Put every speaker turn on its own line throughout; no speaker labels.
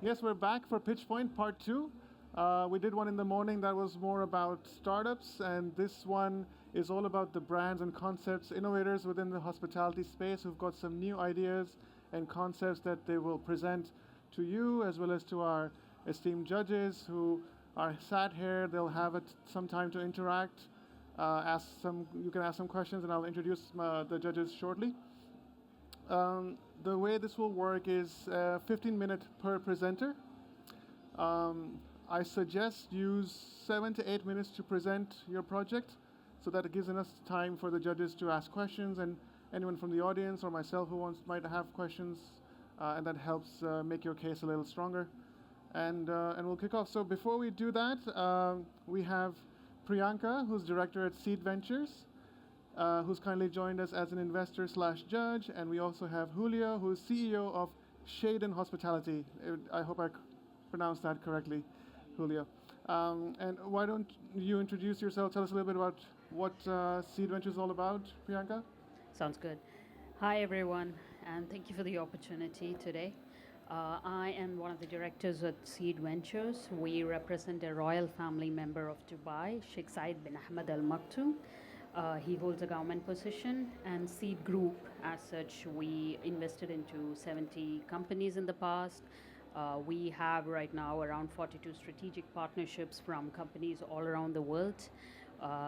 Yes, we're back for PitchPoint Part 2. We did one in the morning that was more about startups, and this one is all about the brands and concepts, innovators within the hospitality space who've got some new ideas and concepts that they will present to you as well as to our esteemed judges who are sat here. They'll have some time to interact. You can ask some questions, and I'll introduce the judges shortly. The way this will work is 15 minutes per presenter. I suggest use 7 to 8 minutes to present your project so that it gives enough time for the judges to ask questions and anyone from the audience or myself who might have questions, and that helps make your case a little stronger. And we'll kick off. So before we do that, we have Priyanka, who's director at Seed Ventures, who's kindly joined us as an investor/judge, and we also have Julio, who's CEO of Shaden Hospitality. I hope I pronounced that correctly, Julio. And why don't you introduce yourself? Tell us a little bit about what Seed Ventures is all about, Priyanka.
Sounds good. Hi, everyone, and thank you for the opportunity today. I am one of the directors at Seed Ventures. We represent a royal family member of Dubai, Sheikh Saeed bin Ahmed Al Maktoum. He holds a government position, and Seed Group, as such, we invested into 70 companies in the past. We have right now around 42 strategic partnerships from companies all around the world.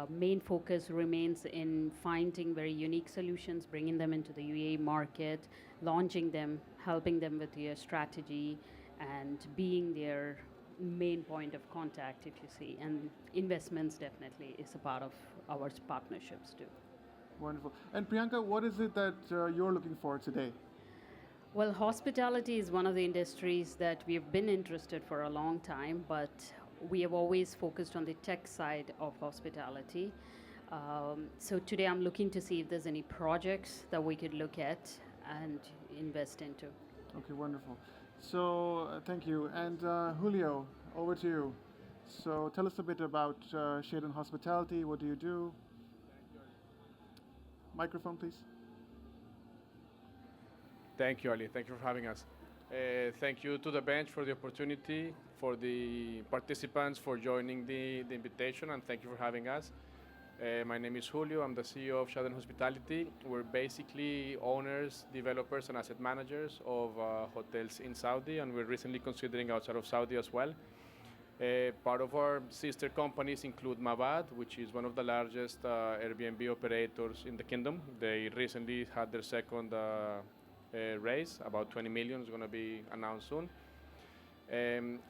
Main focus remains in finding very unique solutions, bringing them into the UAE market, launching them, helping them with their strategy, and being their main point of contact, if you see. And investments definitely is a part of our partnerships too.
Wonderful. And Priyanka, what is it that you're looking for today?
Well, hospitality is one of the industries that we have been interested for a long time, but we have always focused on the tech side of hospitality. So today I'm looking to see if there's any projects that we could look at and invest into.
Okay, wonderful. So thank you. And Julio, over to you. So tell us a bit about Shaden Hospitality. What do you do? Microphone, please.
Thank you, Ali. Thank you for having us. Thank you to the bench for the opportunity, for the participants for joining the invitation, and thank you for having us. My name is Julio. I'm the CEO of Shaden Hospitality. We're basically owners, developers, and asset managers of hotels in Saudi, and we're recently considering outside of Saudi as well. Part of our sister companies include Mabad, which is one of the largest Airbnb operators in the kingdom. They recently had their second raise, about 20 million is going to be announced soon.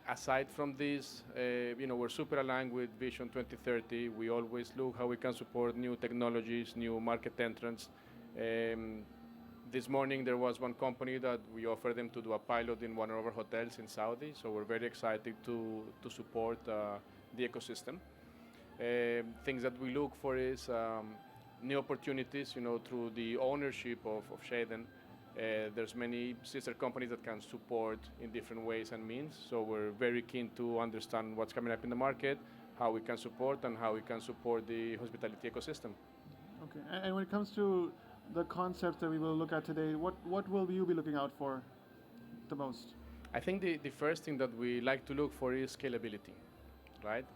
Aside from this, we're super aligned with Vision 2030. We always look how we can support new technologies, new market entrants. This morning there was one company that we offered them to do a pilot in one of our hotels in Saudi, so we're very excited to support the ecosystem. Things that we look for is new opportunities, through the ownership of Shaden. There's many sister companies that can support in different ways and means, so we're very keen to understand what's coming up in the market, how we can support, and how we can support the hospitality ecosystem.
Okay, and when it comes to the concepts that we will look at today, what will you be looking out for the most?
I think the first thing that we like to look for is scalability, right?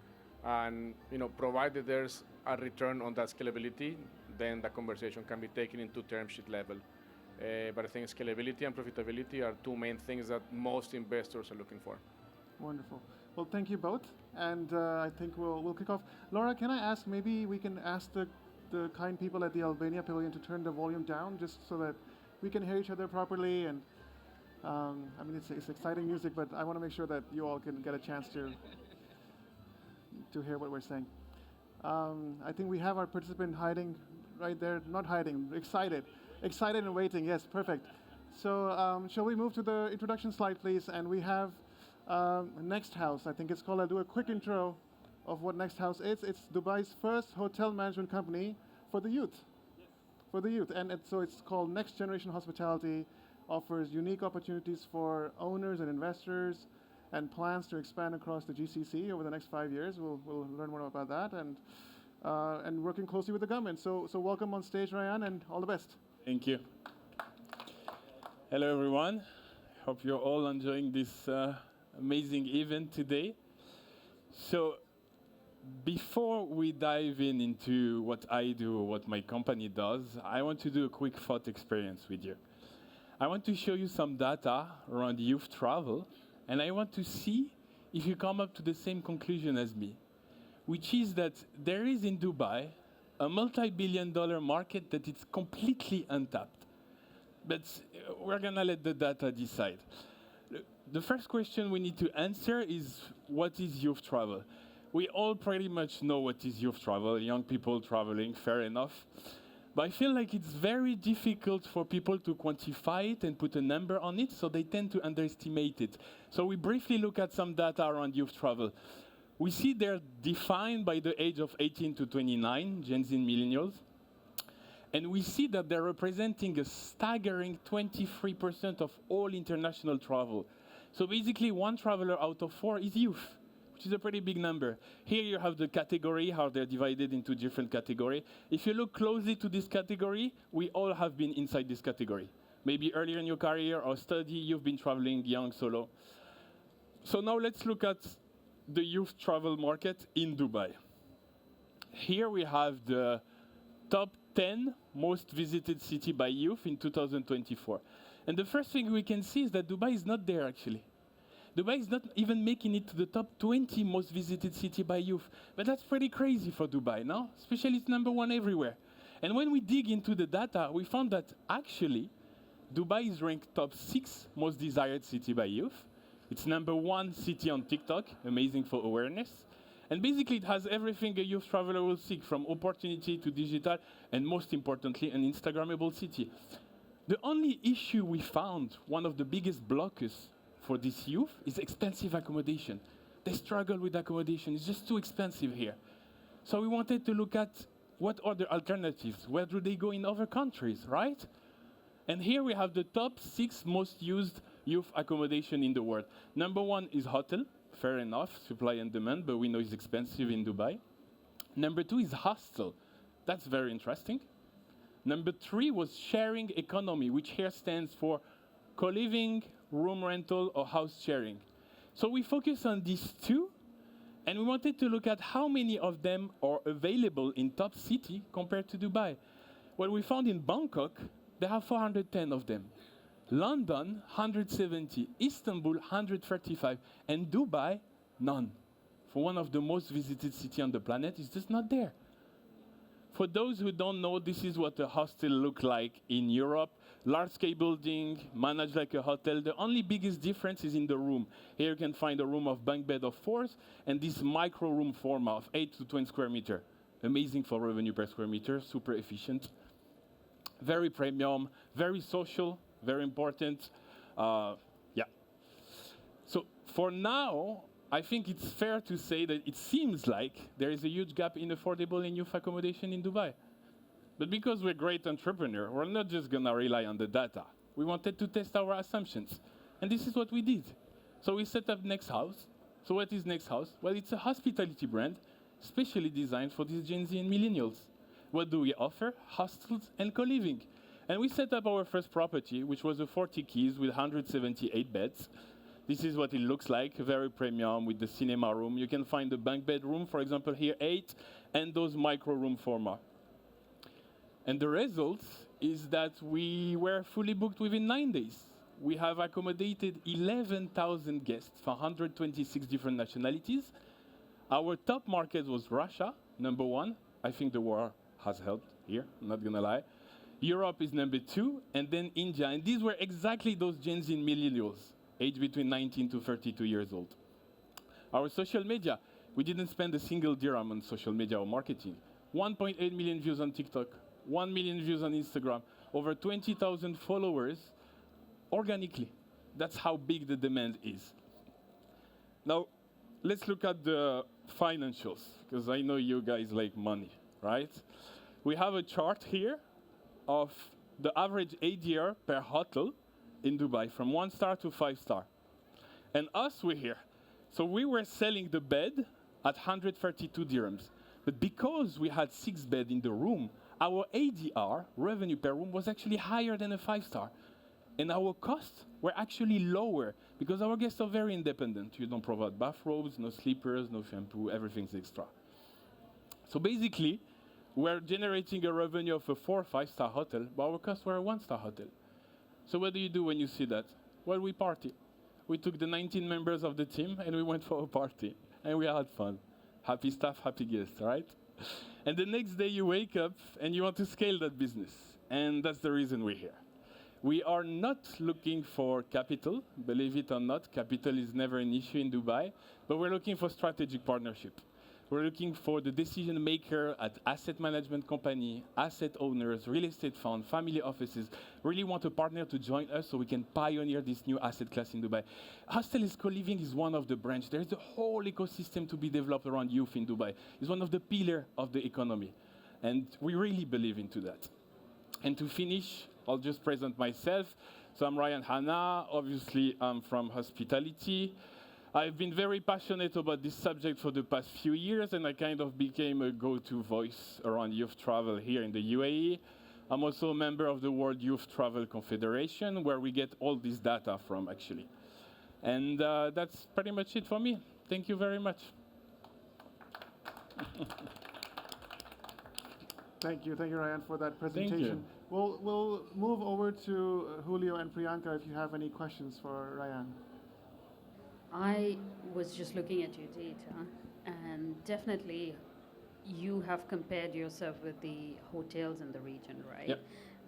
And provided there's a return on that scalability, then the conversation can be taken into term sheet level. But I think scalability and profitability are two main things that most investors are looking for.
Wonderful. Well, thank you both, and I think we'll kick off. Laura, can I ask? Maybe we can ask the kind people at the Albania Pavilion to turn the volume down, just so that we can hear each other properly. And it's exciting music, but I want to make sure that you all can get a chance to hear what we're saying. I think we have our participant hiding right there. Not hiding, excited and waiting. Yes, perfect. So shall we move to the introduction slide, please? And we have Next House. I think it's called. I'll do a quick intro of what Next House is. It's Dubai's first hotel management company for the youth. Yes. For the youth, and so it's called Next Generation Hospitality. Offers unique opportunities for owners and investors, and plans to expand across the GCC over the next 5 years. We'll learn more about that, and working closely with the government. So welcome on stage, Ryan, and all the best.
Thank you. Hello, everyone. Hope you're all enjoying this amazing event today. So before we dive into what I do or what my company does, I want to do a quick thought experience with you. I want to show you some data around youth travel, and I want to see if you come up to the same conclusion as me, which is that there is in Dubai a multi-billion-dollar market that is completely untapped. But we're gonna let the data decide. The first question we need to answer is, what is youth travel? We all pretty much know what is youth travel, young people traveling, fair enough. But I feel like it's very difficult for people to quantify it and put a number on it, so they tend to underestimate it. So we briefly look at some data around youth travel. We see they're defined by the age of 18 to 29, Gen Z and millennials. And we see that they're representing a staggering 23% of all international travel. So basically, one traveler out of four is youth, which is a pretty big number. Here you have the category, how they're divided into different categories. If you look closely to this category, we all have been inside this category. Maybe earlier in your career or study, you've been traveling young solo. So now let's look at the youth travel market in Dubai. Here we have the top 10 most visited city by youth in 2024. And the first thing we can see is that Dubai is not there actually. Dubai is not even making it to the top 20 most visited city by youth. But that's pretty crazy for Dubai, no? Especially it's number one everywhere. And when we dig into the data, we found that actually Dubai is ranked top 6 most desired city by youth. It's number 1 city on TikTok, amazing for awareness. And basically it has everything a youth traveler will seek, from opportunity to digital, and most importantly, an Instagrammable city. The only issue we found, one of the biggest blockers for this youth, is expensive accommodation. They struggle with accommodation, it's just too expensive here. So we wanted to look at what are the alternatives, where do they go in other countries, right? And here we have the top 6 most used youth accommodation in the world. Number 1 is hotel, fair enough, supply and demand, but we know it's expensive in Dubai. Number 2 is hostel, that's very interesting. Number 3 was sharing economy, which here stands for co-living, room rental, or house sharing. So we focus on these 2, and we wanted to look at how many of them are available in top city compared to Dubai. Well, we found in Bangkok, they have 410 of them. London, 170. Istanbul, 135. And Dubai, none. For one of the most visited cities on the planet, it's just not there. For those who don't know, this is what a hostel looks like in Europe. Large-scale building, managed like a hotel. The only biggest difference is in the room. Here you can find a room of bunk bed of 4, and this micro room format of 8 to 20 square meter. Amazing for revenue per square meter, super efficient. Very premium, very social, very important. Yeah. So for now, I think it's fair to say that it seems like there is a huge gap in affordable and youth accommodation in Dubai. But because we're great entrepreneurs, we're not just going to rely on the data. We wanted to test our assumptions. And this is what we did. So we set up Next House. So what is Next House? Well, it's a hospitality brand specially designed for these Gen Z and millennials. What do we offer? Hostels and co-living. And we set up our first property, which was a 40 keys with 178 beds. This is what it looks like, very premium with the cinema room. You can find the bunk bed room, for example, here 8, and those micro room format. And the result is that we were fully booked within 9 days. We have accommodated 11,000 guests from 126 different nationalities. Our top market was Russia, number 1. I think the war has helped here, I'm not gonna lie. Europe is number 2, and then India. And these were exactly those Gen Z and millennials, aged between 19 to 32 years old. Our social media, we didn't spend a single dirham on social media or marketing. 1.8 million views on TikTok, 1 million views on Instagram, over 20,000 followers organically. That's how big the demand is. Now, let's look at the financials, because I know you guys like money, right? We have a chart here of the average ADR per hotel in Dubai, from 1 star to 5 star. And us, we're here. So we were selling the bed at 132 dirhams. But because we had 6 beds in the room, our ADR, revenue per room, was actually higher than a 5 star. And our costs were actually lower Because our guests are very independent. You don't provide bathrobes, no sleepers, no shampoo, everything's extra. So basically, we're generating a revenue of a 4 or 5-star hotel, but our costs were a 1-star hotel. So what do you do when you see that? Well, we party. We took the 19 members of the team and we went for a party. And we had fun. Happy staff, happy guests, right? And the next day you wake up and you want to scale that business. And that's the reason we're here. We are not looking for capital. Believe it or not, capital is never an issue in Dubai. But we're looking for strategic partnership. We're looking for the decision maker at asset management company, asset owners, real estate fund, family offices, really want a partner to join us so we can pioneer this new asset class in Dubai. Hostel co-living is one of the branches. There's a whole ecosystem to be developed around youth in Dubai. It's one of the pillars of the economy. And we really believe into that. And to finish, I'll just present myself. So I'm Ryan Hanna. Obviously, I'm from hospitality. I've been very passionate about this subject for the past few years, and I kind of became a go-to voice around youth travel here in the UAE. I'm also a member of the World Youth Travel Confederation, where we get all this data from, actually. And that's pretty much it for me. Thank you very much.
Thank you, Ryan, for that presentation.
Thank you.
We'll move over to Julio and Priyanka if you have any questions for Ryan.
I was just looking at your data, and definitely you have compared yourself with the hotels in the region, right?
Yep.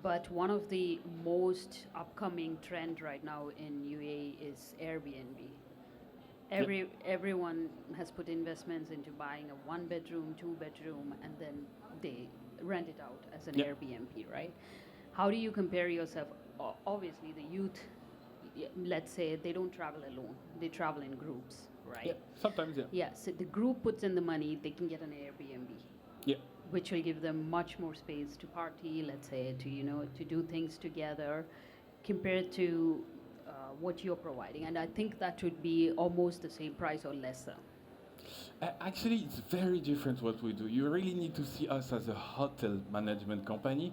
But one of the most upcoming trend right now in UAE is Airbnb. Everyone has put investments into buying a 1-bedroom, 2-bedroom, and then they rent it out as an Airbnb, right? How do you compare yourself? Obviously, the youth, let's say, they don't travel alone. They travel in groups, right?
Yeah, sometimes, yeah.
Yeah, so the group puts in the money, they can get an Airbnb.
Yeah.
Which will give them much more space to party, let's say, to do things together, compared to what you're providing. And I think that would be almost the same price or lesser.
Actually, it's very different what we do. You really need to see us as a hotel management company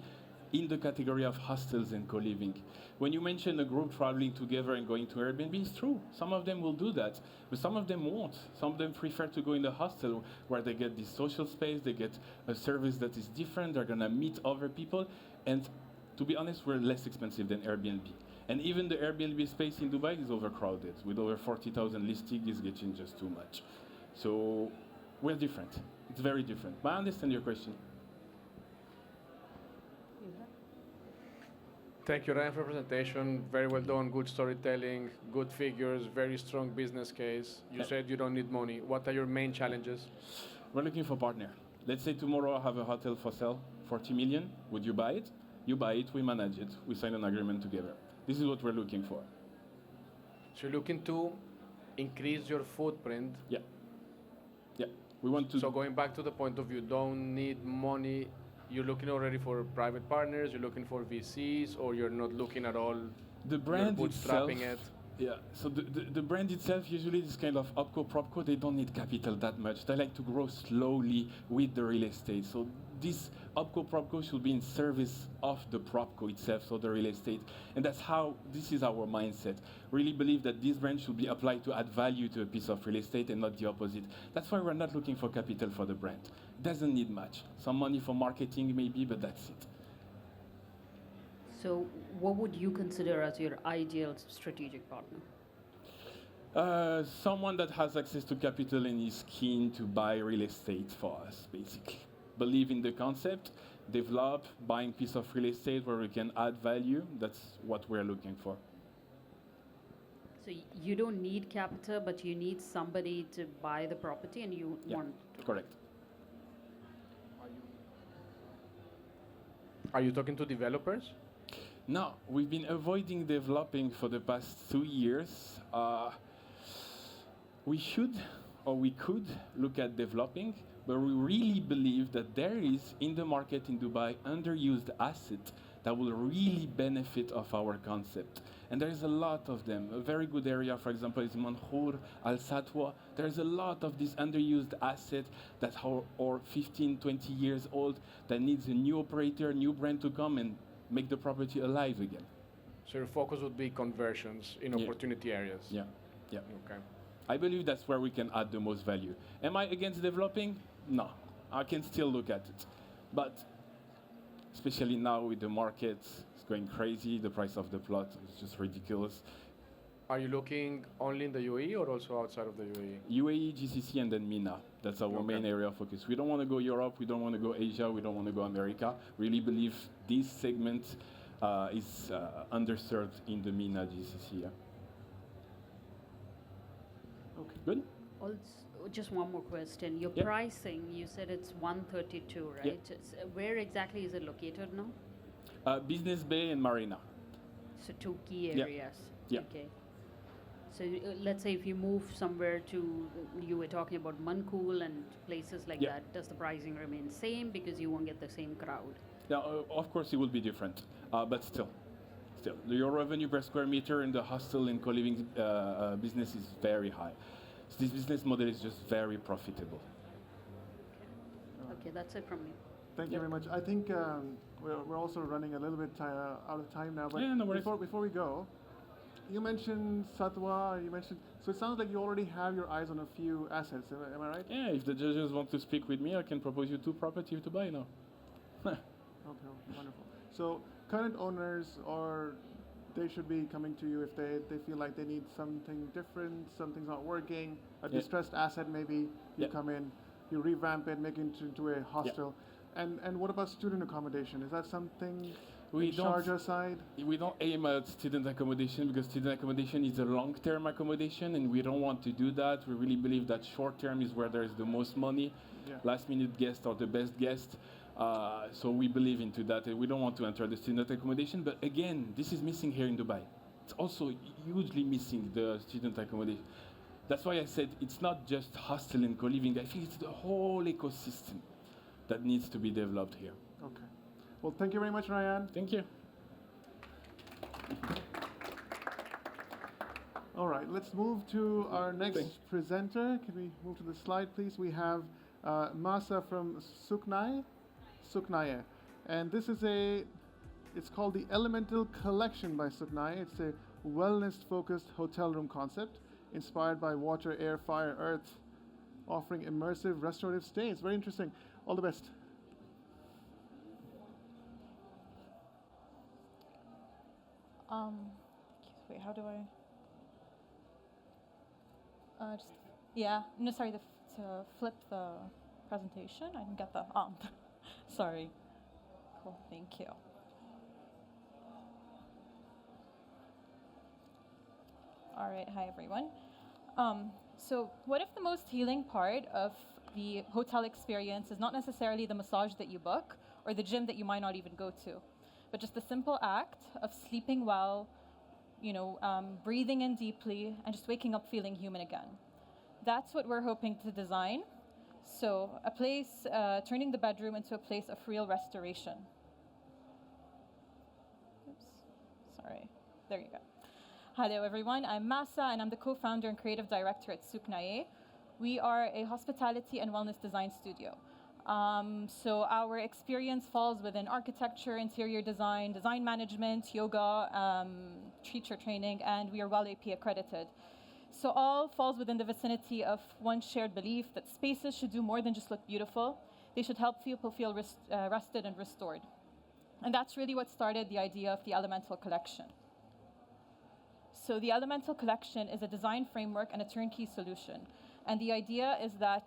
in the category of hostels and co-living. When you mention a group traveling together and going to Airbnb, it's true. Some of them will do that, but some of them won't. Some of them prefer to go in the hostel where they get this social space, they get a service that is different, they're gonna meet other people, and to be honest, we're less expensive than Airbnb. And even the Airbnb space in Dubai is overcrowded. With over 40,000 listings, it's getting just too much. So we're different. It's very different. But I understand your question.
Thank you, Ryan, for the presentation. Very well done, good storytelling, good figures, very strong business case. You said you don't need money. What are your main challenges?
We're looking for a partner. Let's say tomorrow I have a hotel for sale, 40 million. Would you buy it? You buy it, we manage it. We sign an agreement together. This is what we're looking for.
So you're looking to increase your footprint.
Yeah. Yeah. We want to.
So going back to the point of view, don't need money. You're looking already for private partners, you're looking for VCs, or you're not looking at all?
The brand
you're
itself.
bootstrapping it.
Yeah, so the brand itself, usually this kind of opco, propco, they don't need capital that much. They like to grow slowly with the real estate. So this opco, propco should be in service of the propco itself, so the real estate. And that's how, this is our mindset. Really believe that this brand should be applied to add value to a piece of real estate and not the opposite. That's why we're not looking for capital for the brand. It doesn't need much. Some money for marketing maybe, but that's it.
So what would you consider as your ideal strategic partner?
Someone that has access to capital and is keen to buy real estate for us, basically. Believe in the concept, develop, buying piece of real estate where we can add value. That's what we're looking for.
So you don't need capital, but you need somebody to buy the property, and you want to.
Correct.
Are you talking to developers?
No, we've been avoiding developing for the past 2 years. We should, or we could, look at developing, but we really believe that there is, in the market in Dubai, underused asset that will really benefit of our concept. And there's a lot of them. A very good area, for example, is Manhour, Al Satwa. There's a lot of this underused asset that are 15, 20 years old that needs a new operator, new brand to come and make the property alive again.
So your focus would be conversions in
Yeah.
opportunity areas.
Yeah, yeah.
Okay.
I believe that's where we can add the most value. Am I against developing? No, I can still look at it. But especially now with the market, it's going crazy. The price of the plot is just ridiculous.
Are you looking only in the UAE or also outside of the UAE?
UAE, GCC, and then MENA. That's our
Okay.
main area of focus. We don't want to go Europe. We don't want to go Asia. We don't want to go America. Really believe this segment is underserved in the MENA, GCC. Yeah.
Okay.
Good.
Also, just one more question. Your
Yeah.
pricing, you said it's 132, right?
Yeah.
Where exactly is it located now?
Business Bay and Marina.
So two key
Yeah.
areas.
Yeah.
Okay. So let's say if you move somewhere to, you were talking about Mankool and places like
Yeah.
that, does the pricing remain same because you won't get the same crowd?
Now, of course, it will be different, but still, your revenue per square meter in the hostel and co-living business is very high. So this business model is just very profitable.
Okay, that's it from me.
Thank you very much. I think we're also running a little bit out of time now. But
Yeah, no worries.
before we go, you mentioned Satwa. You mentioned, so it sounds like you already have your eyes on a few assets. Am I right?
Yeah, if the judges want to speak with me, I can propose you 2 properties to buy now.
Okay, wonderful. So current owners, or they should be coming to you if they feel like they need something different, something's not working, a
Yeah.
distressed asset maybe, you
Yeah.
come in, you revamp it, make it into a hostel. And what about student accommodation? Is that something
We
in
don't-
Sharjah side?
We don't aim at student accommodation because student accommodation is a long-term accommodation, and we don't want to do that. We really believe that short-term is where there is the most money.
Yeah.
Last-minute guests are the best guests. So we believe into that, and we don't want to enter the student accommodation. But again, this is missing here in Dubai. It's also hugely missing, the student accommodation. That's why I said it's not just hostel and co-living. I think it's the whole ecosystem that needs to be developed here.
Okay. Well, thank you very much, Ryan.
Thank you.
All right, let's move to our next
Thanks.
presenter. Can we move to the slide, please? We have Masa from Suknaye. And this is it's called the Elemental Collection by Suknaye. It's a wellness-focused hotel room concept inspired by water, air, fire, earth, offering immersive restorative stays. Very interesting. All the best.
Wait, how do I? Yeah, no, sorry, to flip the presentation. I didn't get the, sorry. Cool, thank you. All right, hi everyone. So what if the most healing part of the hotel experience is not necessarily the massage that you book or the gym that you might not even go to, but just the simple act of sleeping well, breathing in deeply, and just waking up feeling human again. That's what we're hoping to design. So a place, turning the bedroom into a place of real restoration. Oops, sorry, there you go. Hello everyone, I'm Masa and I'm the co-founder and creative director at Suknaye. We are a hospitality and wellness design studio. So our experience falls within architecture, interior design, design management, yoga, teacher training, and we are WELL AP accredited. So all falls within the vicinity of one shared belief that spaces should do more than just look beautiful. They should help people feel rested and restored. And that's really what started the idea of the Elemental Collection. So the Elemental Collection is a design framework and a turnkey solution. And the idea is that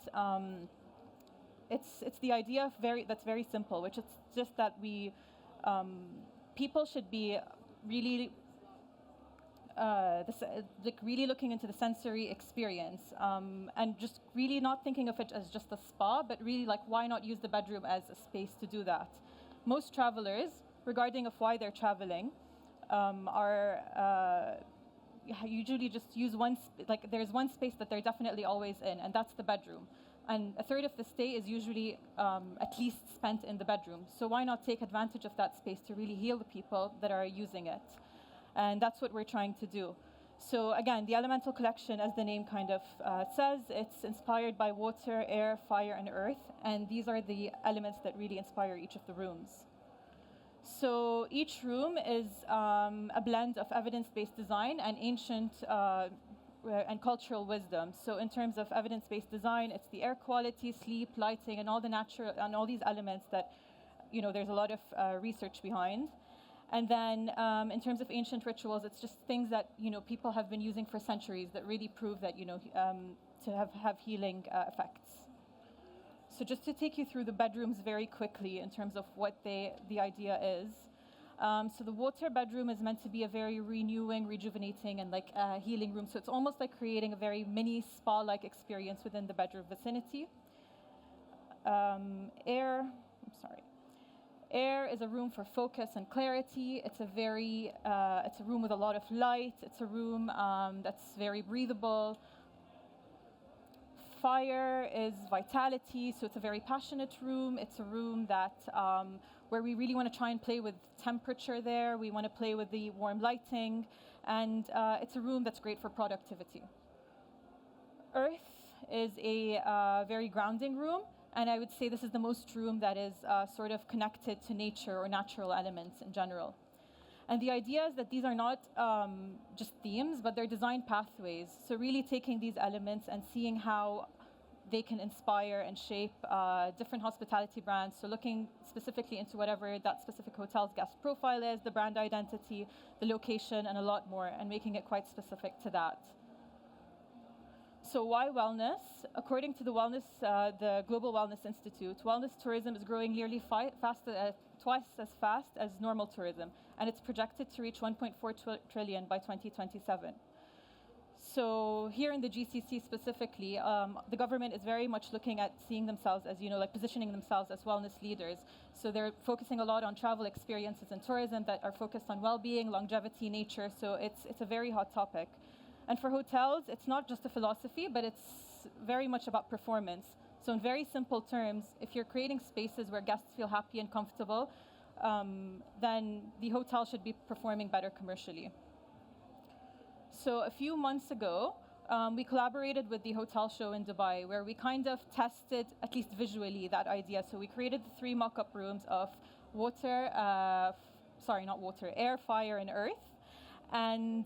it's the idea that's very simple, which is just that people should be really really looking into the sensory experience and just really not thinking of it as just a spa, but really like why not use the bedroom as a space to do that. Most travelers, regarding of why they're traveling, are usually just use there's one space that they're definitely always in, and that's the bedroom. And a third of the stay is usually at least spent in the bedroom. So why not take advantage of that space to really heal the people that are using it? And that's what we're trying to do. So again, the Elemental Collection, as the name kind of says, it's inspired by water, air, fire, and earth. And these are the elements that really inspire each of the rooms. So each room is a blend of evidence-based design and ancient and cultural wisdom. So in terms of evidence-based design, it's the air quality, sleep, lighting, and all the natural and all these elements that there's a lot of research behind. And then in terms of ancient rituals, it's just things that people have been using for centuries that really prove that to have healing effects. So just to take you through the bedrooms very quickly in terms of what the idea is. So the water bedroom is meant to be a very renewing, rejuvenating, and like healing room. So it's almost like creating a very mini spa-like experience within the bedroom vicinity. Air is a room for focus and clarity. It's a room with a lot of light. It's a room that's very breathable. Fire is vitality, so it's a very passionate room. It's a room that where we really want to try and play with temperature there. We want to play with the warm lighting, and it's a room that's great for productivity. Earth is a very grounding room, and I would say this is the most room that is sort of connected to nature or natural elements in general. And the idea is that these are not just themes, but they're design pathways. So really taking these elements and seeing how they can inspire and shape different hospitality brands. So looking specifically into whatever that specific hotel's guest profile is, the brand identity, the location, and a lot more, and making it quite specific to that. So why wellness? According to the Global Wellness Institute, wellness tourism is growing nearly twice as fast as normal tourism, and it's projected to reach 1.4 trillion by 2027. So here in the GCC specifically, the government is very much looking at seeing themselves as, like positioning themselves as wellness leaders. So they're focusing a lot on travel experiences and tourism that are focused on well-being, longevity, nature. So it's a very hot topic. And for hotels, it's not just a philosophy, but it's very much about performance. So in very simple terms, if you're creating spaces where guests feel happy and comfortable, then the hotel should be performing better commercially. So a few months ago, we collaborated with the hotel show in Dubai, where we kind of tested, at least visually, that idea. So we created the 3 mock-up rooms of air, fire, and earth. And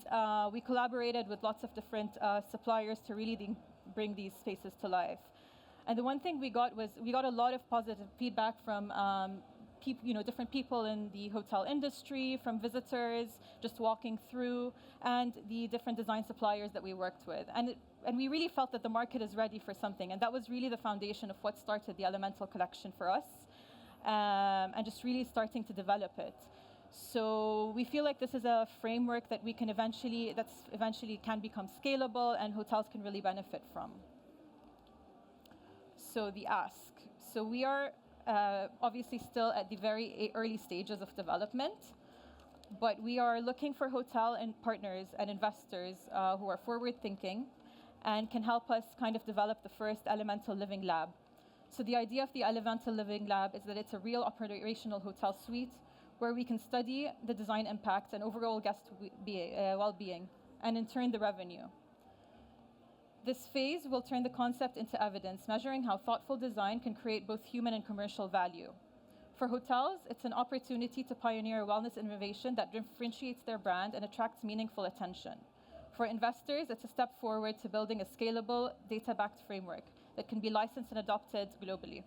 we collaborated with lots of different suppliers to really bring these spaces to life. And the one thing we got a lot of positive feedback from different people in the hotel industry, from visitors just walking through, and the different design suppliers that we worked with. And we really felt that the market is ready for something. And that was really the foundation of what started the Elemental collection for us, and just really starting to develop it. So we feel like this is a framework that we can eventually can become scalable and hotels can really benefit from. So the ask. So we are obviously still at the very early stages of development, but we are looking for hotel and partners and investors who are forward-thinking and can help us kind of develop the first Elemental Living Lab. So the idea of the Elemental Living Lab is that it's a real operational hotel suite where we can study the design impact and overall guest well-being, and in turn the revenue. This phase will turn the concept into evidence, measuring how thoughtful design can create both human and commercial value. For hotels, it's an opportunity to pioneer a wellness innovation that differentiates their brand and attracts meaningful attention. For investors, it's a step forward to building a scalable, data-backed framework that can be licensed and adopted globally.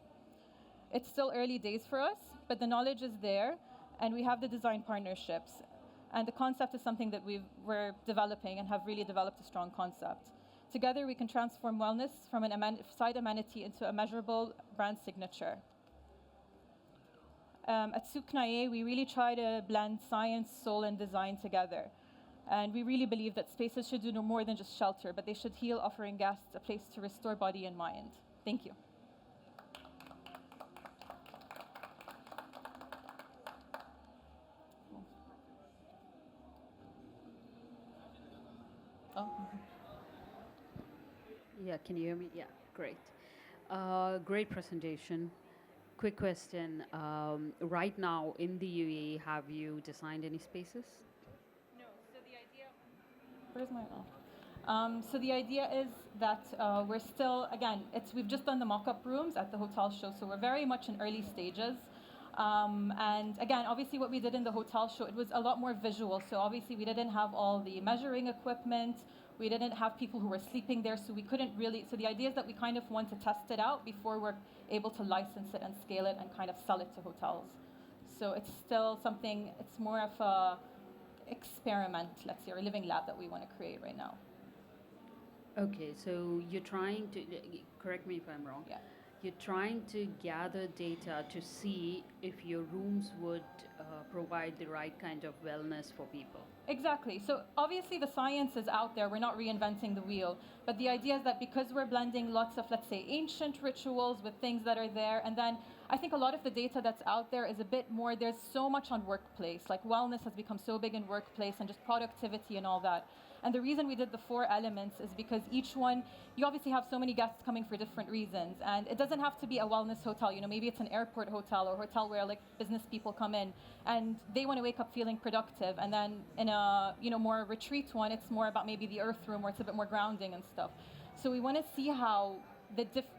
It's still early days for us, but the knowledge is there, and we have the design partnerships. And the concept is something that we're developing and have really developed a strong concept. Together, we can transform wellness from a side amenity into a measurable brand signature. At Suknaye, we really try to blend science, soul, and design together. And we really believe that spaces should do no more than just shelter, but they should heal, offering guests a place to restore body and mind. Thank you. Oh.
Yeah, can you hear me? Yeah, great. Great presentation. Quick question. Right now in the UAE, have you designed any spaces?
No, so the idea... Where's my... so the idea is that we're still, again, we've just done the mock-up rooms at the hotel show, so we're very much in early stages. And again, obviously what we did in the hotel show, it was a lot more visual. So obviously we didn't have all the measuring equipment. We didn't have people who were sleeping there, so we couldn't really, so the idea is that we kind of want to test it out before we're able to license it and scale it and kind of sell it to hotels. So it's still something, it's more of a experiment, let's say, or a living lab that we want to create right now.
Okay, so you're trying to, correct me if I'm wrong.
Yeah.
You're trying to gather data to see if your rooms would provide the right kind of wellness for people.
Exactly. So obviously the science is out there. We're not reinventing the wheel. But the idea is that because we're blending lots of, let's say, ancient rituals with things that are there, and then I think a lot of the data that's out there is a bit more, there's so much on workplace. Like wellness has become so big in workplace and just productivity and all that. And the reason we did the 4 elements is because each one, you obviously have so many guests coming for different reasons. And it doesn't have to be a wellness hotel. You know, maybe it's an airport hotel or hotel where like business people come in and they want to wake up feeling productive. And then in a, you know, more retreat one, it's more about maybe the earth room where it's a bit more grounding and stuff. So we want to see how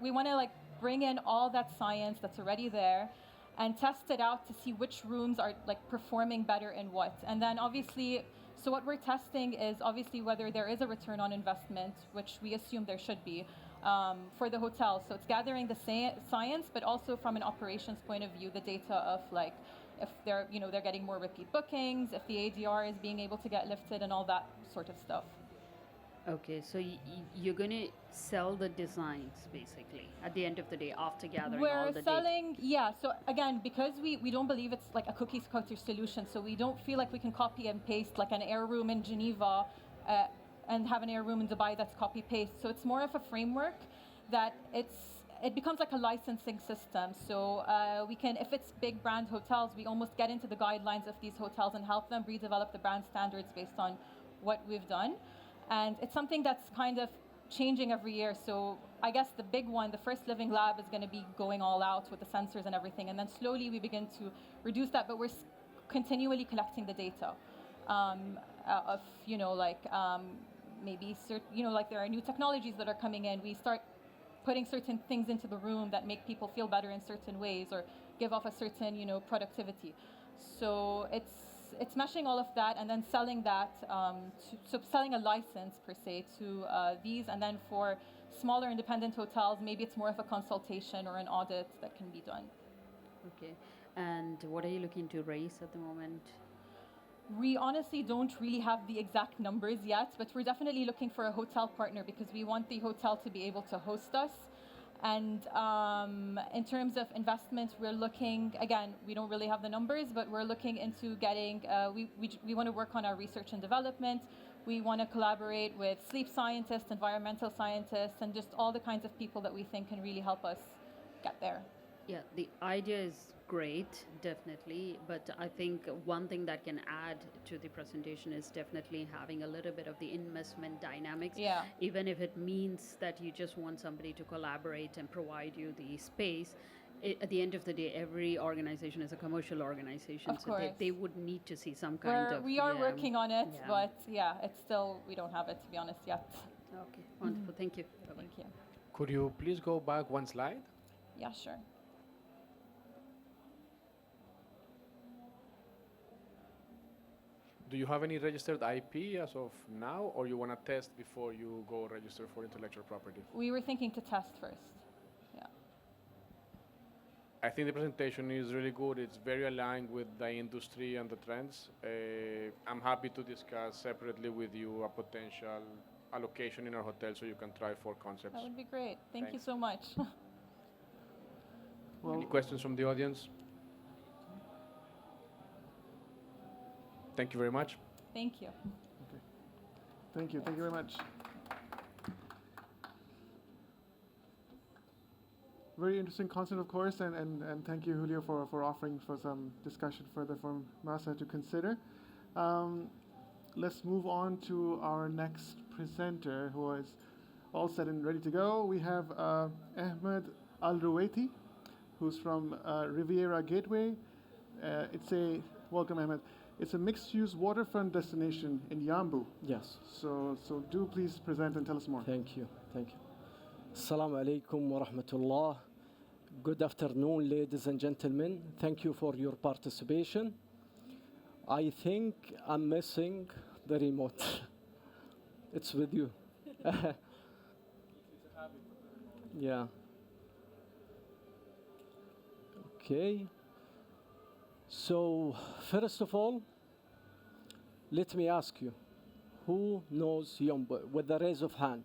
we want to like bring in all that science that's already there and test it out to see which rooms are like performing better in what. And then obviously, so what we're testing is obviously whether there is a return on investment, which we assume there should be, for the hotel. So it's gathering the science, but also from an operations point of view, the data of like if they're, you know, they're getting more repeat bookings, if the ADR is being able to get lifted and all that sort of stuff.
Okay, so you're going to sell the designs basically at the end of the day after gathering all the
We're
data.
selling, yeah. So again, because we don't believe it's like a cookie cutter solution, so we don't feel like we can copy and paste like an air room in Geneva and have an air room in Dubai that's copy paste. So it's more of a framework that it becomes like a licensing system. So we can, if it's big brand hotels, we almost get into the guidelines of these hotels and help them redevelop the brand standards based on what we've done. And it's something that's kind of changing every year. So I guess the big one, the first living lab is going to be going all out with the sensors and everything. And then slowly we begin to reduce that, but we're continually collecting the data of, you know, like maybe, you know, like there are new technologies that are coming in. We start putting certain things into the room that make people feel better in certain ways or give off a certain, you know, productivity. So it's meshing all of that and then selling that, so selling a license per se to these, and then for smaller independent hotels, maybe it's more of a consultation or an audit that can be done.
Okay, and what are you looking to raise at the moment?
We honestly don't really have the exact numbers yet, but we're definitely looking for a hotel partner because we want the hotel to be able to host us. And in terms of investment, we're looking, again, we don't really have the numbers, but we're looking into getting, we want to work on our research and development. We want to collaborate with sleep scientists, environmental scientists, and just all the kinds of people that we think can really help us get there.
Yeah, the idea is great, definitely, but I think one thing that can add to the presentation is definitely having a little bit of the investment dynamics.
Yeah.
Even if it means that you just want somebody to collaborate and provide you the space. At the end of the day, every organization is a commercial organization,
Of
so
course.
they would need to see some kind of.
We are working on it,
yeah.
but yeah, it's still, we don't have it, to be honest, yet.
Okay, wonderful. Thank you. Bye-bye.
Thank you.
Could you please go back one slide?
Yeah, sure.
Do you have any registered IP as of now, or you want to test before you go register for intellectual property?
We were thinking to test first. Yeah.
I think the presentation is really good. It's very aligned with the industry and the trends. I'm happy to discuss separately with you a potential allocation in our hotel so you can try 4 concepts.
That would be great. Thank you
Thanks.
so much.
Well,
Any questions from the audience? Thank you very much.
Thank you.
thank you very much. Very interesting concept, of course, and thank you, Julio, for offering for some discussion further for Masa to consider. Let's move on to our next presenter, who is all set and ready to go. We have Ahmed Al-Ruwaiti, who's from Riviera Gateway. Welcome, Ahmed. It's a mixed-use waterfront destination in Yambu.
Yes.
So do please present and tell us more.
Thank you. Assalamu alaikum wa rahmatullah. Good afternoon, ladies and gentlemen. Thank you for your participation. I think I'm missing the remote. It's with you. Yeah. Okay. So, first of all, let me ask you, who knows Yombo with a raise of hand?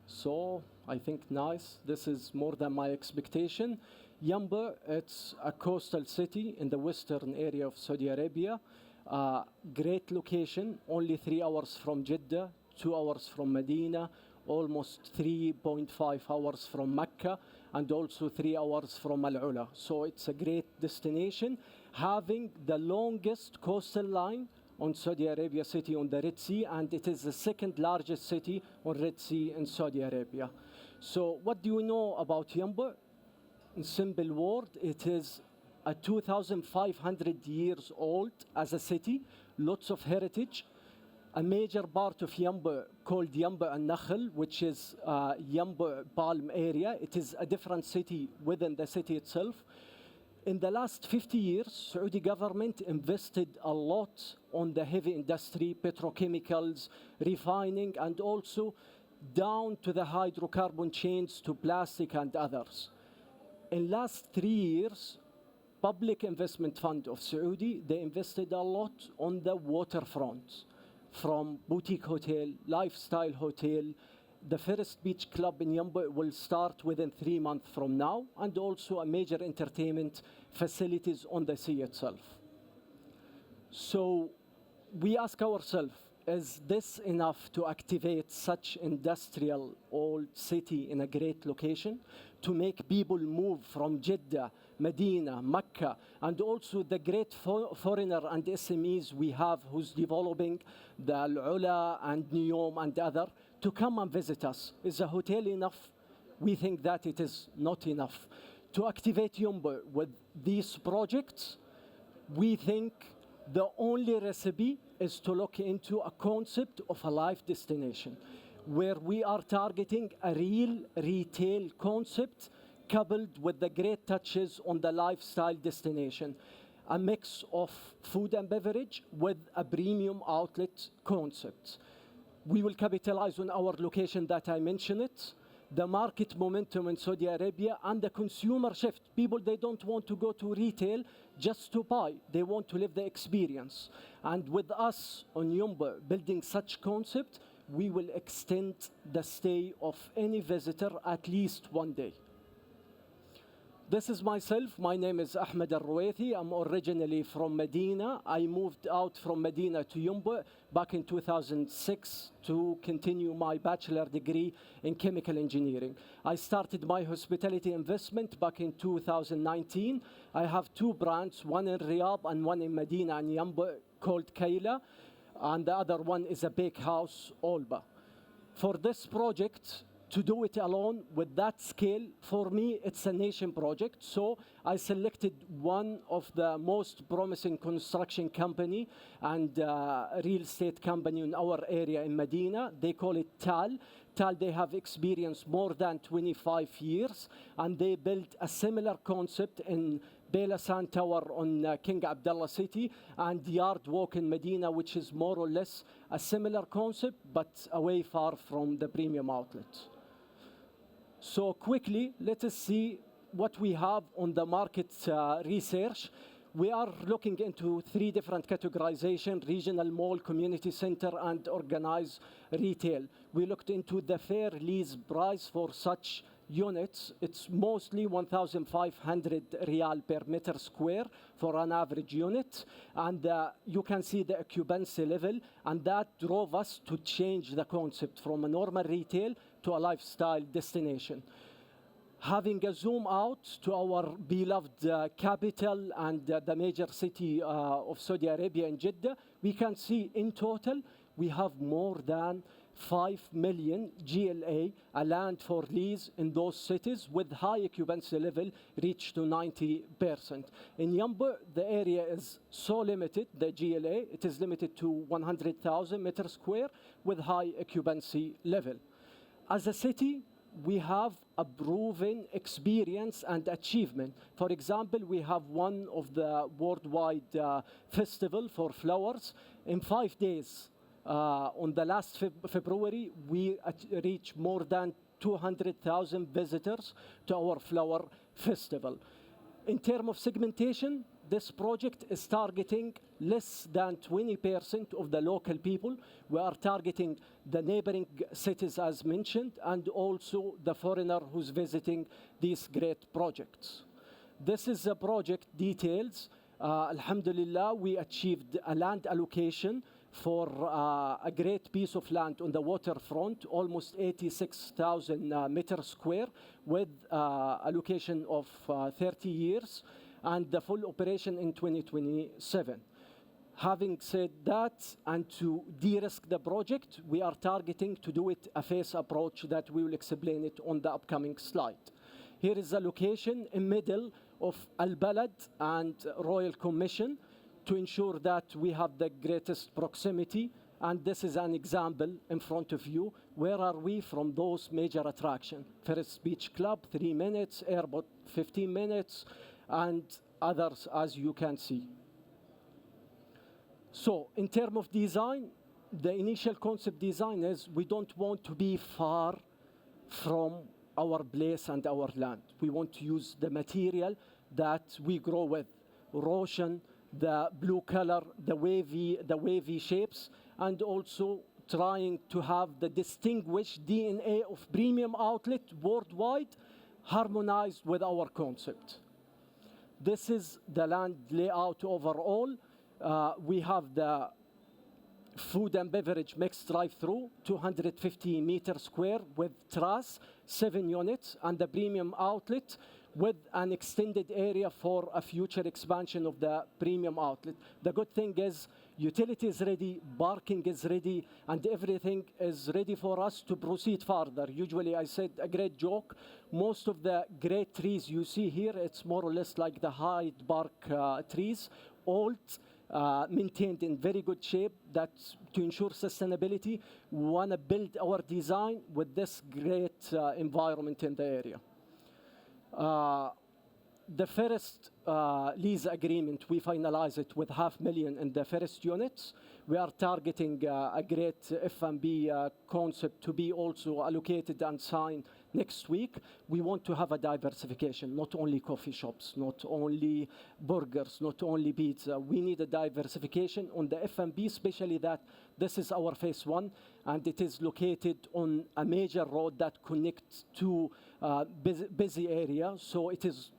So, I think nice. This is more than my expectation. Yamba, it's a coastal city in the western area of Saudi Arabia. Great location, only 3 hours from Jeddah, 2 hours from Medina, almost 3.5 hours from Mecca, and also 3 hours from Al Ula. So it's a great destination, having the longest coastal line on Saudi Arabia city on the Red Sea, and it is the second largest city on Red Sea in Saudi Arabia. So what do you know about Yamba? In simple word, it is a 2,500 years old as a city, lots of heritage. A major part of Yamba called Yamba and Nakhl, which is Yamba Palm area. It is a different city within the city itself. In the last 50 years, Saudi government invested a lot on the heavy industry, petrochemicals, refining, and also down to the hydrocarbon chains to plastic and others. In last 3 years, Public Investment Fund of Saudi, they invested a lot on the waterfront, from boutique hotel, lifestyle hotel. The first beach club in Yamba will start within 3 months from now, and also a major entertainment facilities on the sea itself. So we ask ourselves, is this enough to activate such industrial old city in a great location? To make people move from Jeddah, Medina, Mecca, and also the great foreigner and SMEs we have who's developing the Al Ula and Neom and other, to come and visit us. Is a hotel enough? We think that it is not enough. To activate Yombo with these projects, we think the only recipe is to look into a concept of a life destination, where we are targeting a real retail concept coupled with the great touches on the lifestyle destination. A mix of food and beverage with a premium outlet concept. We will capitalize on our location that I mentioned it, the market momentum in Saudi Arabia, and the consumer shift. People, they don't want to go to retail just to buy. They want to live the experience. And with us on Yomba building such concept, we will extend the stay of any visitor at least 1 day. This is myself. My name is Ahmed Al-Ruwaithi. I'm originally from Medina. I moved out from Medina to Yomba back in 2006 to continue my bachelor degree in chemical engineering. I started my hospitality investment back in 2019. I have 2 brands, one in Riyadh and one in Medina and Yomba, called Kayla, and the other one is a bake house, Olba. For this project, to do it alone with that scale, for me, it's a nation project. So I selected one of the most promising construction company and real estate company in our area in Medina. They call it Tal. Tal, they have experienced more than 25 years, and they built a similar concept in Bela Sand Tower on King Abdullah City and Yard Walk in Medina, which is more or less a similar concept, but away far from the premium outlet. So quickly, let us see what we have on the market research. We are looking into 3 different categorization: regional mall, community center, and organized retail. We looked into the fair lease price for such units. It's mostly 1,500 riyal per meter square for an average unit. And you can see the occupancy level, and that drove us to change the concept from a normal retail to a lifestyle destination. Having a zoom out to our beloved capital and the major city of Saudi Arabia in Jeddah, we can see in total we have more than 5 million GLA, a land for lease in those cities with high occupancy level reached to 90%. In Yamba, the area is so limited, the GLA, it is limited to 100,000 meters square with high occupancy level. As a city, we have a proven experience and achievement. For example, we have one of the worldwide festival for flowers. In 5 days, on the last February, we reached more than 200,000 visitors to our flower festival. In terms of segmentation, this project is targeting less than 20% of the local people. We are targeting the neighboring cities as mentioned, and also the foreigner who's visiting these great projects. This is the project details. Alhamdulillah, we achieved a land allocation for a great piece of land on the waterfront, almost 86,000 meters square, with allocation of 30 years, and the full operation in 2027. Having said that, and to de-risk the project, we are targeting to do it a phase approach that we will explain it on the upcoming slide. Here is the location in middle of Al-Balad and Royal Commission to ensure that we have the greatest proximity. And this is an example in front of you. Where are we from those major attractions? First Beach Club, 3 minutes, airport, 15 minutes, and others, as you can see. So in terms of design, the initial concept design is we don't want to be far from our place and our land. We want to use the material that we grow with. Roshan, the blue color, the wavy shapes, and also trying to have the distinguished DNA of premium outlet worldwide harmonized with our concept. This is the land layout overall. We have the food and beverage mixed drive-through, 250 meters square with terrace, 7 units, and the premium outlet with an extended area for a future expansion of the premium outlet. The good thing is utility is ready, parking is ready, and everything is ready for us to proceed further. Usually I said a great joke. Most of the great trees you see here, it's more or less like the Hyde Park trees, old, maintained in very good shape. That's to ensure sustainability. We want to build our design with this great environment in the area. The first lease agreement, we finalize it with $500,000 in the first units. We are targeting a great F&B concept to be also allocated and signed next week. We want to have a diversification, not only coffee shops, not only burgers, not only pizza. We need a diversification on the F&B, especially that this is our phase one, and it is located on a major road that connects to busy area. So it is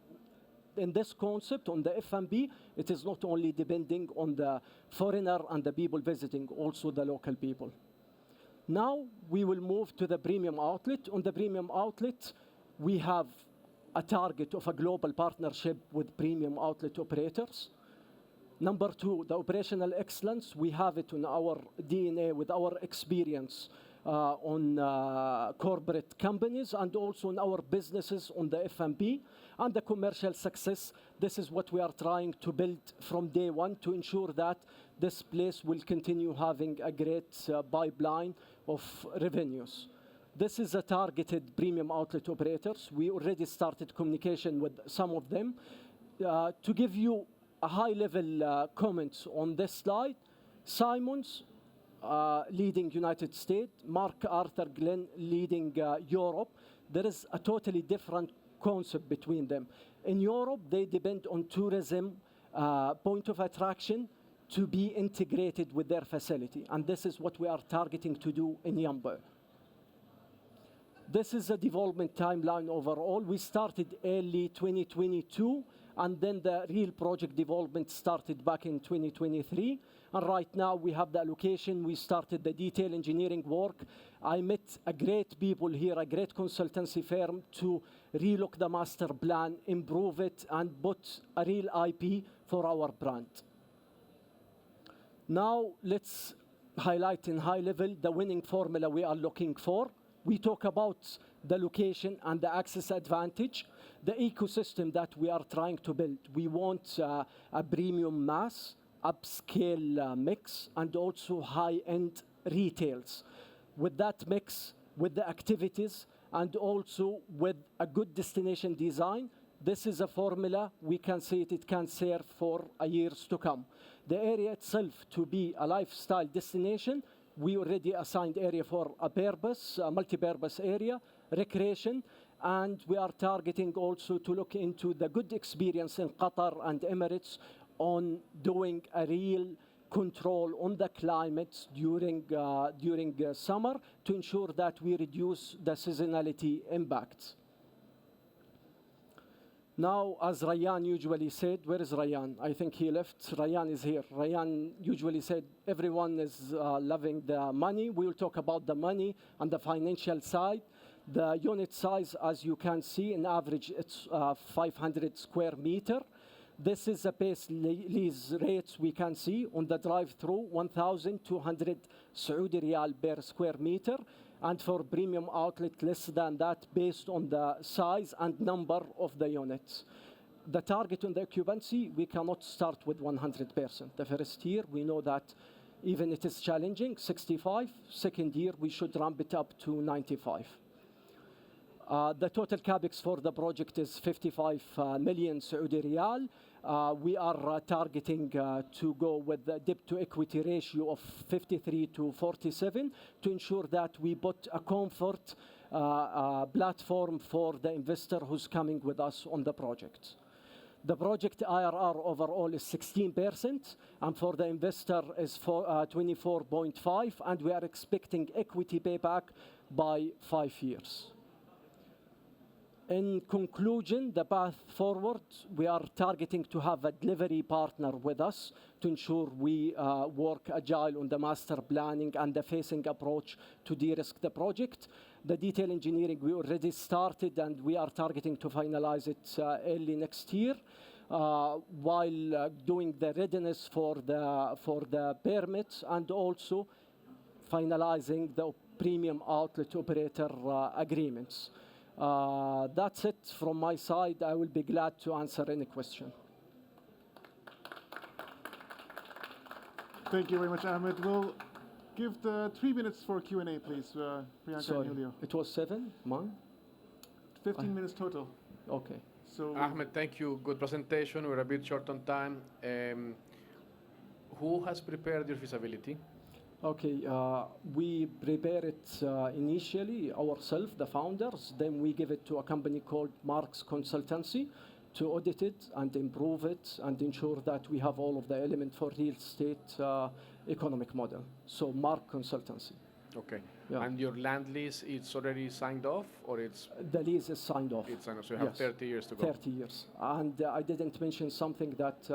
in this concept on the F&B, it is not only depending on the foreigner and the people visiting, also the local people. Now we will move to the premium outlet. On the premium outlet, we have a target of a global partnership with premium outlet operators. Number two, the operational excellence. We have it in our DNA with our experience on corporate companies and also in our businesses on the F&B and the commercial success. This is what we are trying to build from day one to ensure that this place will continue having a great pipeline of revenues. This is a targeted premium outlet operators. We already started communication with some of them. To give you a high-level comments on this slide, Simon's leading United States, Mark Arthur Glenn leading Europe. There is a totally different concept between them. In Europe, they depend on tourism point of attraction to be integrated with their facility. And this is what we are targeting to do in Yambo. This is a development timeline overall. We started early 2022, and then the real project development started back in 2023. And right now we have the allocation. We started the detail engineering work. I met a great people here, a great consultancy firm to relook the master plan, improve it, and put a real IP for our brand. Now let's highlight in high level the winning formula we are looking for. We talk about the location and the access advantage, the ecosystem that we are trying to build. We want a premium mass, upscale mix, and also high-end retails. With that mix, with the activities, and also with a good destination design. This is a formula, we can see it can serve for years to come. The area itself to be a lifestyle destination, we already assigned area for a purpose, a multi-purpose area, recreation, and we are targeting also to look into the good experience in Qatar and Emirates on doing a real control on the climate during summer to ensure that we reduce the seasonality impacts. Now, as Rayyan usually said, where is Rayyan? I think he left. Rayyan is here. Rayyan usually said everyone is loving the money. We will talk about the money and the financial side. The unit size, as you can see, in average, it's 500 square meter. This is the base lease rates we can see on the drive-through, 1,200 Saudi Riyal per square meter. And for premium outlet, less than that based on the size and number of the units. The target on the occupancy, we cannot start with 100%. The first year, we know that even it is challenging, 65. Second year, we should ramp it up to 95. The total capex for the project is 55 million Saudi Riyal. We are targeting to go with the debt to equity ratio of 53 to 47 to ensure that we put a comfort platform for the investor who's coming with us on the project. The project IRR overall is 16%, and for the investor is 24.5, and we are expecting equity payback by 5 years. In conclusion, the path forward, we are targeting to have a delivery partner with us to ensure we work agile on the master planning and the phasing approach to de-risk the project. The detail engineering we already started, and we are targeting to finalize it early next year, while doing the readiness for the permits and also finalizing the premium outlet operator agreements. That's it from my side. I will be glad to answer any question.
Thank you very much, Ahmed. We'll give the 3 minutes for Q&A, please, Priyanka and Julio.
It was 7, man?
15 minutes total.
Okay.
So
Ahmed, thank you. Good presentation. We're a bit short on time. Who has prepared your feasibility?
Okay, we prepare it initially ourselves, the founders. Then we give it to a company called Mark's Consultancy to audit it and improve it and ensure that we have all of the elements for real estate economic model. So Mark Consultancy.
Okay.
Yeah.
And your land lease, it's already signed off, or it's
The lease is signed off.
signed off? So you have
Yes.
30 years to go.
30 years. And I didn't mention something that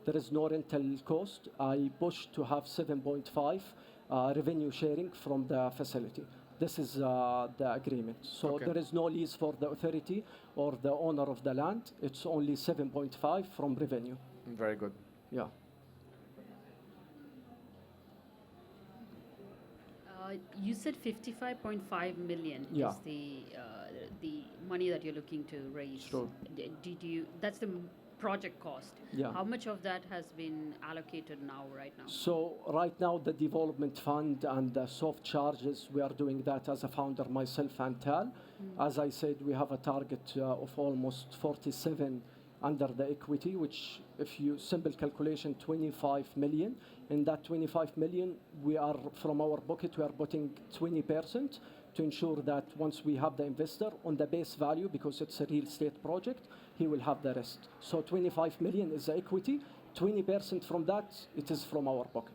there is no rental cost. I pushed to have 7.5 revenue sharing from the facility. This is the agreement. So
Okay.
there is no lease for the authority or the owner of the land. It's only 7.5 from revenue.
Very good.
Yeah.
You said 55.5 million
Yeah.
is the money that you're looking to raise.
Sure.
Did you? That's the project cost.
Yeah.
How much of that has been allocated right now?
So right now, the development fund and the soft charges, we are doing that as a founder, myself and Tal. As I said, we have a target of almost 47 under the equity, which if you simple calculation, 25 million. In that 25 million, we are from our pocket, we are putting 20% to ensure that once we have the investor on the base value, because it's a real estate project, he will have the rest. So 25 million is the equity. 20% from that, it is from our pocket.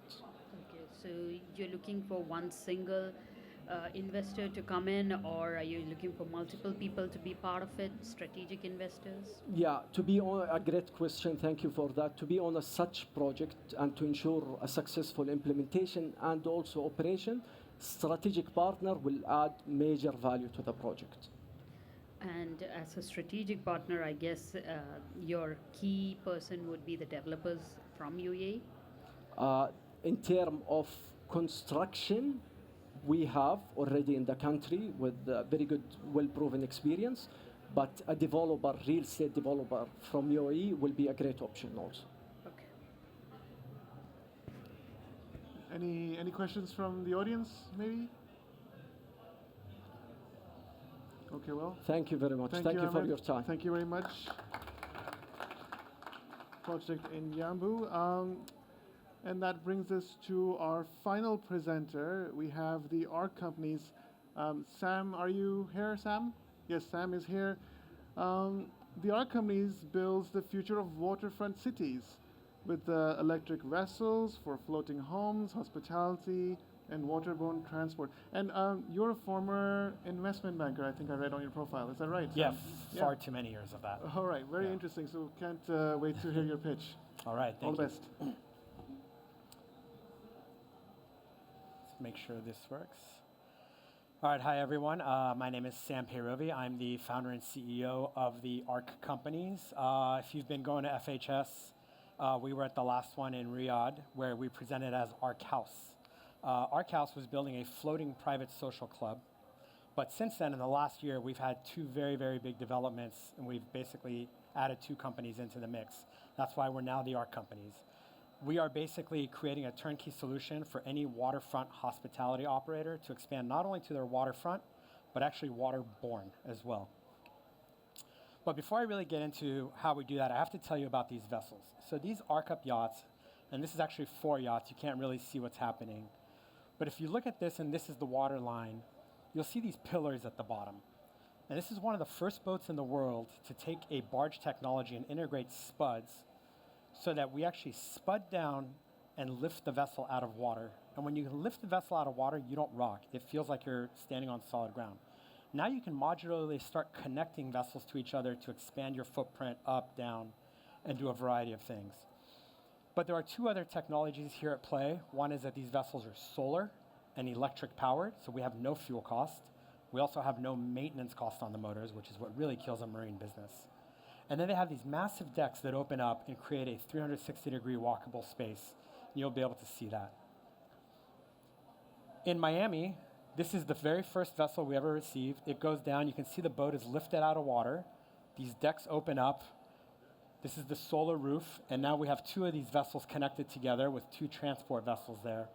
Okay, so you're looking for one single investor to come in, or are you looking for multiple people to be part of it, strategic investors?
Yeah, to be on a great question, thank you for that. To be on a such project and to ensure a successful implementation and also operation, strategic partner will add major value to the project.
And as a strategic partner, I guess your key person would be the developers from UAE?
In terms of construction, we have already in the country with very good, well-proven experience, but a developer, real estate developer from UAE will be a great option also.
Okay.
Any questions from the audience, maybe? Okay, well.
Thank you very much. Thank you for
Ahmed.
your time.
Thank you very much. Project in Yambu. And that brings us to our final presenter. We have the ARC companies. Sam, are you here, Sam? Yes, Sam is here. The ARC companies builds the future of waterfront cities with electric vessels for floating homes, hospitality, and waterborne transport. And you're a former investment banker, I think I read on your profile. Is that right?
Yes,
Yeah.
far too many years of that.
All right, very
Yeah.
interesting. So can't wait to hear your pitch.
All right,
All
thank
the
you.
best.
Let's make sure this works. All right, hi everyone. My name is Sam Peyrovi. I'm the founder and CEO of the ARC companies. If you've been going to FHS, we were at the last one in Riyadh where we presented as ARC House. ARC House was building a floating private social club. But since then, in the last year, we've had two very, very big developments, and we've basically added two companies into the mix. That's why we're now the ARC companies. We are basically creating a turnkey solution for any waterfront hospitality operator to expand not only to their waterfront, but actually waterborne as well. But before I really get into how we do that, I have to tell you about these vessels. So these ARC Up yachts, and this is actually 4 yachts, you can't really see what's happening. But if you look at this, and this is the water line, you'll see these pillars at the bottom. And this is one of the first boats in the world to take a barge technology and integrate spuds so that we actually spud down and lift the vessel out of water. And when you lift the vessel out of water, you don't rock. It feels like you're standing on solid ground. Now you can modularly start connecting vessels to each other to expand your footprint up, down, and do a variety of things. But there are two other technologies here at play. One is that these vessels are solar and electric powered, so we have no fuel cost. We also have no maintenance cost on the motors, which is what really kills a marine business. And then they have these massive decks that open up and create a 360-degree walkable space. You'll be able to see that. In Miami, this is the very first vessel we ever received. It goes down. You can see the boat is lifted out of water. These decks open up. This is the solar roof. And now we have two of these vessels connected together with two transport vessels there.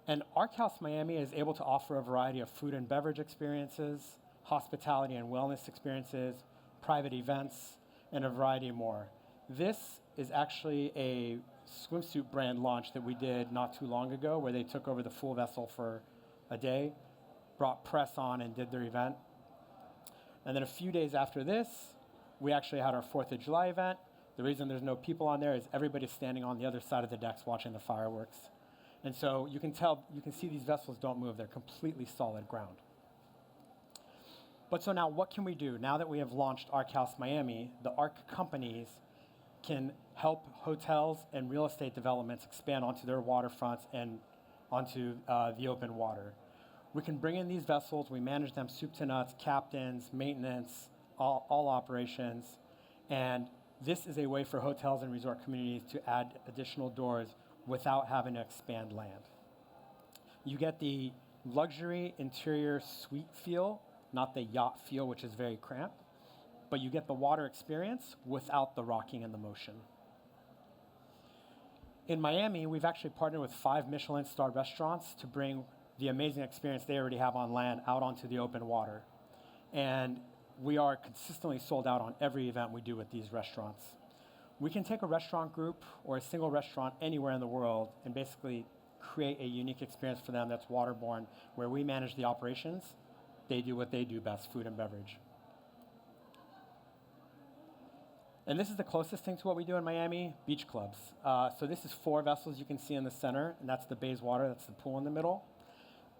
And ARC House Miami is able to offer a variety of food and beverage experiences, hospitality and wellness experiences, private events, and a variety more. This is actually a swimsuit brand launch that we did not too long ago where they took over the full vessel for a day, brought press on and did their event. And then a few days after this, we actually had our 4th of July event. The reason there's no people on there is everybody's standing on the other side of the decks watching the fireworks. And so you can see these vessels don't move. They're completely solid ground. But so now what can we do? Now that we have launched ARC House Miami, the ARC companies can help hotels and real estate developments expand onto their waterfronts and onto the open water. We can bring in these vessels. We manage them soup to nuts, captains, maintenance, all operations. And this is a way for hotels and resort communities to add additional doors without having to expand land. You get the luxury interior suite feel, not the yacht feel, which is very cramped, but you get the water experience without the rocking and the motion. In Miami, we've actually partnered with 5 Michelin-starred restaurants to bring the amazing experience they already have on land out onto the open water. And we are consistently sold out on every event we do with these restaurants. We can take a restaurant group or a single restaurant anywhere in the world and basically create a unique experience for them that's waterborne, where we manage the operations. They do what they do best, food and beverage. And this is the closest thing to what we do in Miami, beach clubs. So this is 4 vessels you can see in the center, and that's the Bayswater, that's the pool in the middle.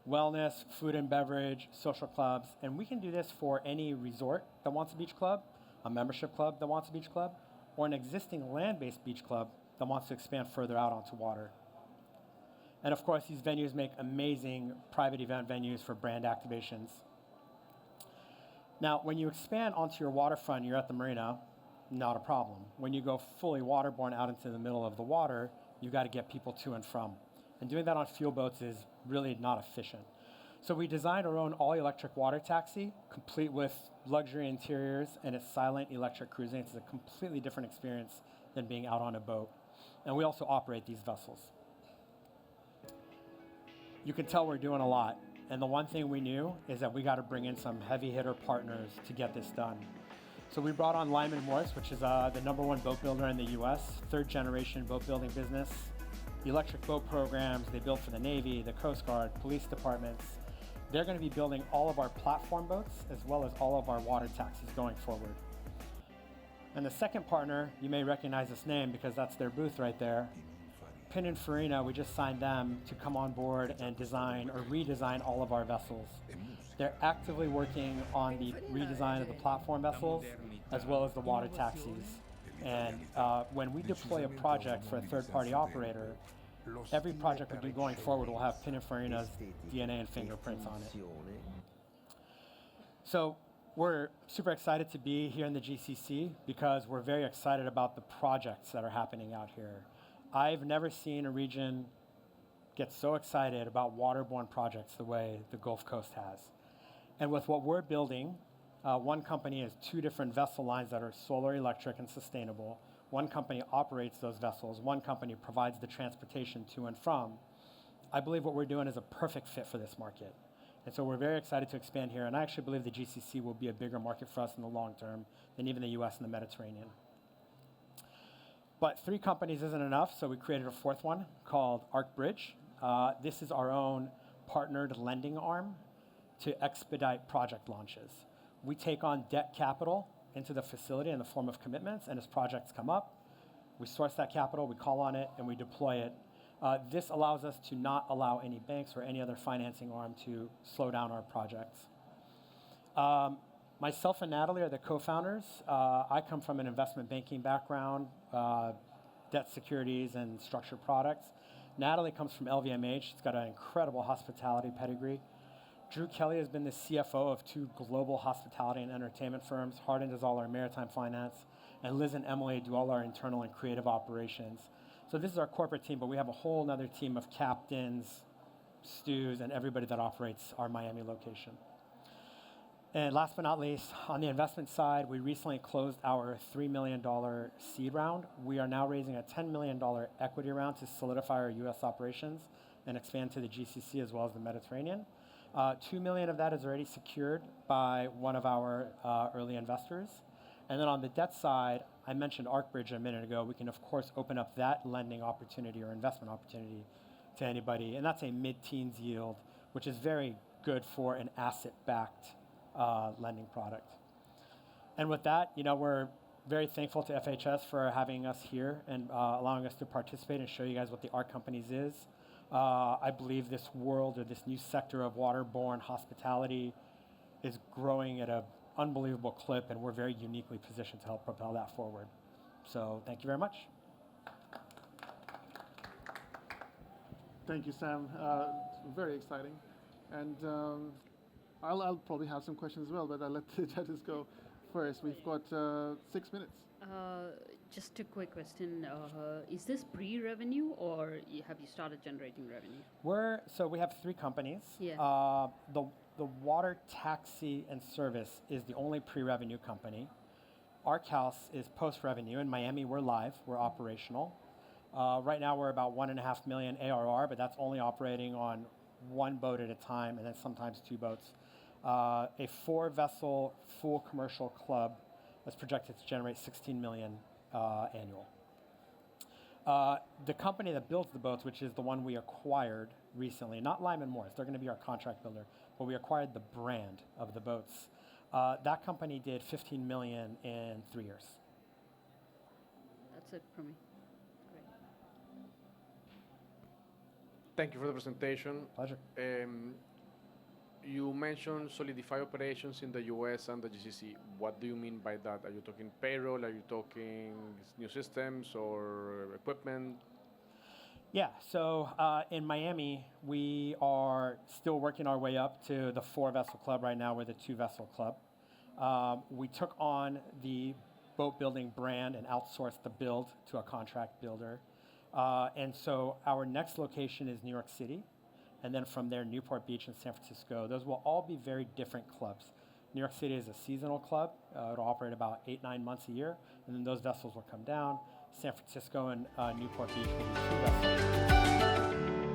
Wellness, food and beverage, social clubs, and we can do this for any resort that wants a beach club, a membership club that wants a beach club, or an existing land-based beach club that wants to expand further out onto water. And of course, these venues make amazing private event venues for brand activations. Now, when you expand onto your waterfront, you're at the marina, not a problem. When you go fully waterborne out into the middle of the water, you've got to get people to and from. And doing that on fuel boats is really not efficient. So we designed our own all-electric water taxi, complete with luxury interiors, and it's silent electric cruising. It's a completely different experience than being out on a boat. And we also operate these vessels. You can tell we're doing a lot. And the one thing we knew is that we got to bring in some heavy hitter partners to get this done. So we brought on Lyman Morris, which is the #1 boat builder in the US, third generation boat building business. The electric boat programs, they build for the Navy, the Coast Guard, police departments. They're going to be building all of our platform boats as well as all of our water taxis going forward. And the second partner, you may recognize this name because that's their booth right there. Pininfarina, we just signed them to come on board and design or redesign all of our vessels. They're actively working on the redesign of the platform vessels as well as the water taxis. And when we deploy a project for a third-party operator, every project we do going forward will have Pininfarina's DNA and fingerprints on it. So we're super excited to be here in the GCC because we're very excited about the projects that are happening out here. I've never seen a region get so excited about waterborne projects the way the Gulf Coast has. And with what we're building, one company has 2 different vessel lines that are solar, electric, and sustainable. One company operates those vessels. One company provides the transportation to and from. I believe what we're doing is a perfect fit for this market. And so we're very excited to expand here. And I actually believe the GCC will be a bigger market for us in the long term than even the US and the Mediterranean. But 3 companies isn't enough, so we created a 4th one called Arc Bridge. This is our own partnered lending arm to expedite project launches. We take on debt capital into the facility in the form of commitments, and as projects come up, we source that capital, we call on it, and we deploy it. This allows us to not allow any banks or any other financing arm to slow down our projects. Myself and Natalie are the co-founders. I come from an investment banking background, debt securities and structured products. Natalie comes from LVMH. She's got an incredible hospitality pedigree. Drew Kelly has been the CFO of 2 global hospitality and entertainment firms. Hardin does all our maritime finance. And Liz and Emily do all our internal and creative operations. So this is our corporate team, but we have a whole other team of captains, stews, and everybody that operates our Miami location. And last but not least, on the investment side, we recently closed our $3 million seed round. We are now raising a $10 million equity round to solidify our US operations and expand to the GCC as well as the Mediterranean. $2 million of that is already secured by one of our early investors. And then on the debt side, I mentioned ArcBridge a minute ago. We can, of course, open up that lending opportunity or investment opportunity to anybody. And that's a mid-teens yield, which is very good for an asset-backed lending product. And with that, we're very thankful to FHS for having us here and allowing us to participate and show you guys what the ARC Companies is. I believe this world or this new sector of waterborne hospitality is growing at an unbelievable clip, and we're very uniquely positioned to help propel that forward. So thank you very much.
Thank you, Sam. Very exciting. And I'll probably have some questions as well, but I'll let the judges go first. We've got 6 minutes.
Just a quick question. Is this pre-revenue or have you started generating revenue?
So we have 3 companies.
Yeah.
The water taxi and service is the only pre-revenue company. Arc House is post-revenue. In Miami, we're live. We're operational. Right now, we're about $1.5 million ARR, but that's only operating on 1 boat at a time and then sometimes 2 boats. A 4-vessel full commercial club is projected to generate $16 million annual. The company that builds the boats, which is the one we acquired recently, not Lyman Morris, they're going to be our contract builder, but we acquired the brand of the boats. That company did $15 million in 3 years.
That's it from me. Great.
Thank you for the presentation.
Pleasure.
You mentioned solidify operations in the US and the GCC. What do you mean by that? Are you talking payroll? Are you talking new systems or equipment?
Yeah, so in Miami, we are still working our way up to the 4-vessel club. Right now, we're the 2-vessel club. We took on the boat building brand and outsourced the build to a contract builder. And so our next location is New York City. And then from there, Newport Beach and San Francisco. Those will all be very different clubs. New York City is a seasonal club. It'll operate about 8-9 months a year. And then those vessels will come down. San Francisco and Newport Beach will be 2 vessels.